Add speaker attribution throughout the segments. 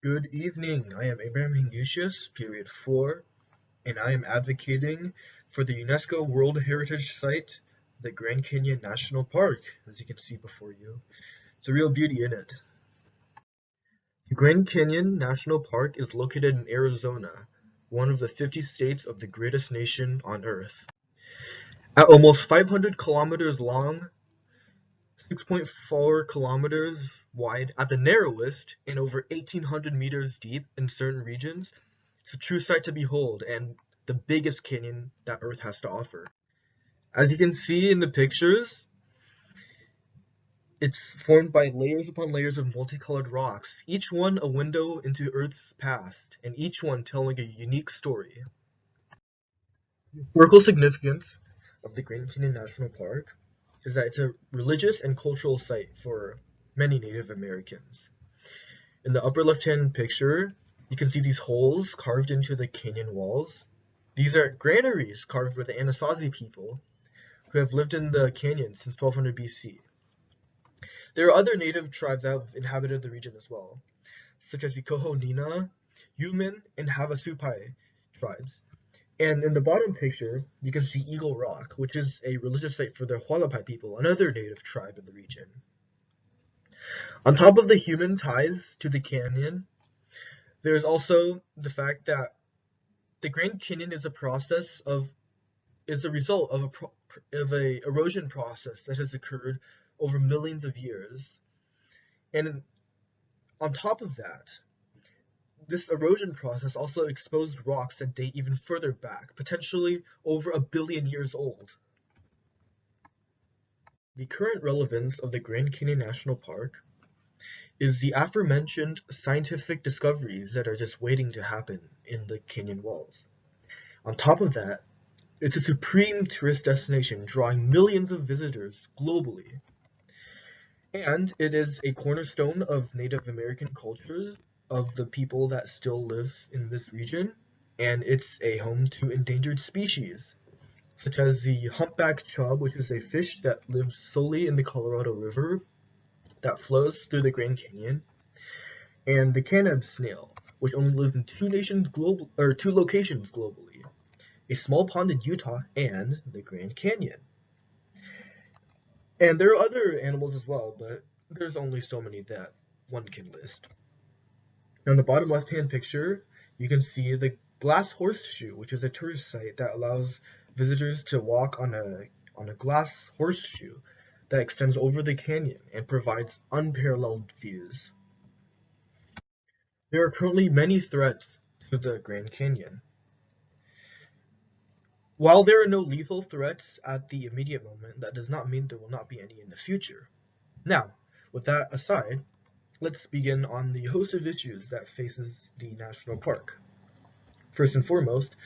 Speaker 1: Good evening. I am Abraham Hingusius, period 4, and I am advocating for the UNESCO World Heritage Site, the Grand Canyon National Park, as you can see before you. It's a real beauty in it. The Grand Canyon National Park is located in Arizona, one of the 50 states of the greatest nation on Earth. At almost 500 kilometers long, 6.4 kilometers wide at the narrowest, and over 1,800 meters deep in certain regions, it's a true sight to behold and the biggest canyon that Earth has to offer. As you can see in the pictures, it's formed by layers upon layers of multicolored rocks, each one a window into Earth's past, and each one telling a unique story. The historical significance of the Grand Canyon National Park is that it's a religious and cultural site for many Native Americans. In the upper left-hand picture, you can see these holes carved into the canyon walls. These are granaries carved by the Anasazi people who have lived in the canyon since 1200 BC. There are other native tribes that have inhabited the region as well, such as the Kohonina, Yuman, and Havasupai tribes. And in the bottom picture, you can see Eagle Rock, which is a religious site for the Hualapai people, another native tribe in the region. On top of the human ties to the canyon, there's also the fact that the Grand Canyon is a result of a erosion process that has occurred over millions of years. And on top of that, this erosion process also exposed rocks that date even further back, potentially over 1 billion years old. The current relevance of the Grand Canyon National Park is the aforementioned scientific discoveries that are just waiting to happen in the canyon walls. On top of that, it's a supreme tourist destination drawing millions of visitors globally. And it is a cornerstone of Native American culture, of the people that still live in this region, and it's a home to endangered species, such as the humpback chub, which is a fish that lives solely in the Colorado River that flows through the Grand Canyon, and the Canab snail, which only lives in two locations globally, a small pond in Utah and the Grand Canyon. And there are other animals as well, but there's only so many that one can list. On the bottom left-hand picture, you can see the glass horseshoe, which is a tourist site that allows visitors to walk on a glass horseshoe that extends over the canyon and provides unparalleled views. There are currently many threats to the Grand Canyon. While there are no lethal threats at the immediate moment, that does not mean there will not be any in the future. Now, with that aside, let's begin on the host of issues that faces the national park. First and foremost,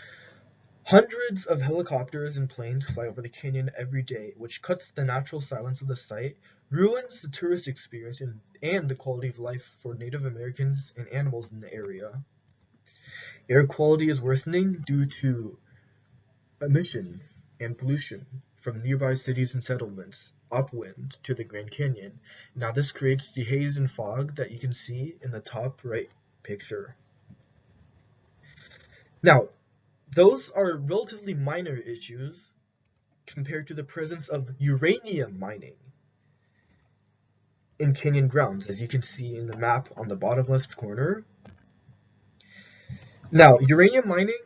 Speaker 1: hundreds of helicopters and planes fly over the canyon every day, which cuts the natural silence of the site, ruins the tourist experience, and the quality of life for Native Americans and animals in the area. Air quality is worsening due to emissions and pollution from nearby cities and settlements upwind to the Grand Canyon. Now this creates the haze and fog that you can see in the top right picture. Now, those are relatively minor issues compared to the presence of uranium mining in canyon grounds, as you can see in the map on the bottom left corner. Now, uranium mining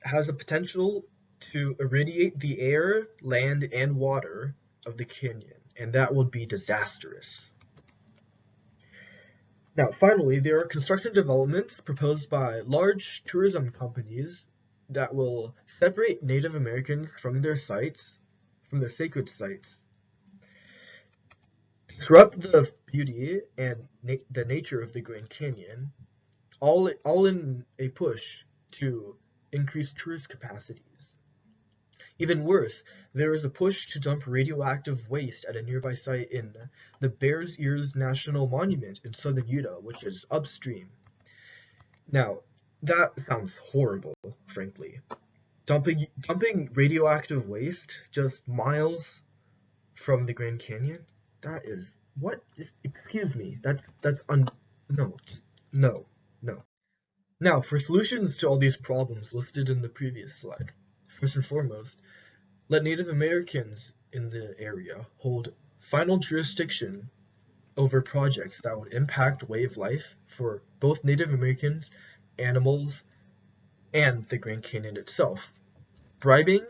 Speaker 1: has a potential to irradiate the air, land, and water of the canyon, and that would be disastrous. Now, finally, there are construction developments proposed by large tourism companies that will separate Native Americans from their sites, from their sacred sites, disrupt the beauty and the nature of the Grand Canyon, all in a push to increase tourist capacities. Even worse, there is a push to dump radioactive waste at a nearby site in the Bears Ears National Monument in southern Utah, which is upstream. Now, that sounds horrible, frankly. Dumping radioactive waste just miles from the Grand Canyon? That is, excuse me, no, no. No. Now, for solutions to all these problems listed in the previous slide, first and foremost, let Native Americans in the area hold final jurisdiction over projects that would impact way of life for both Native Americans, animals, and the Grand Canyon itself. Bribing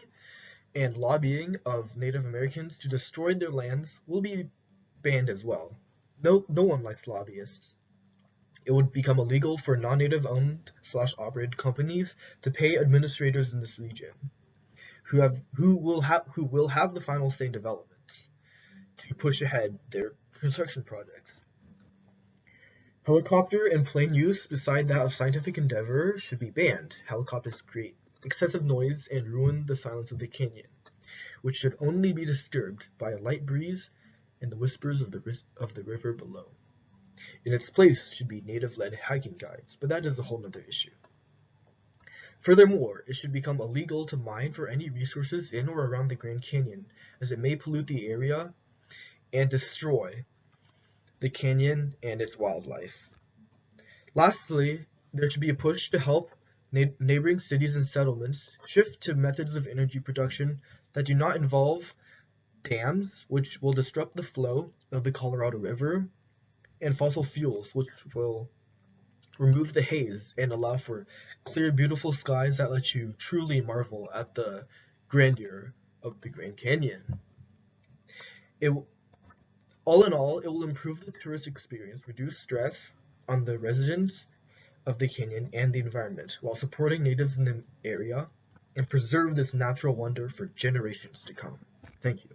Speaker 1: and lobbying of Native Americans to destroy their lands will be banned as well. No one likes lobbyists. It would become illegal for non-native owned/operated companies to pay administrators in this region, who will have the final say in developments, to push ahead their construction projects. Helicopter and plane use beside that of scientific endeavor should be banned. Helicopters create excessive noise and ruin the silence of the canyon, which should only be disturbed by a light breeze and the whispers of the river below. In its place should be native-led hiking guides, but that is a whole nother issue. Furthermore, it should become illegal to mine for any resources in or around the Grand Canyon, as it may pollute the area and destroy the canyon and its wildlife. Lastly, there should be a push to help neighboring cities and settlements shift to methods of energy production that do not involve dams, which will disrupt the flow of the Colorado River, and fossil fuels, which will remove the haze and allow for clear, beautiful skies that let you truly marvel at the grandeur of the Grand Canyon. It, all in all, it will improve the tourist experience, reduce stress on the residents of the canyon and the environment, while supporting natives in the area, and preserve this natural wonder for generations to come. Thank you.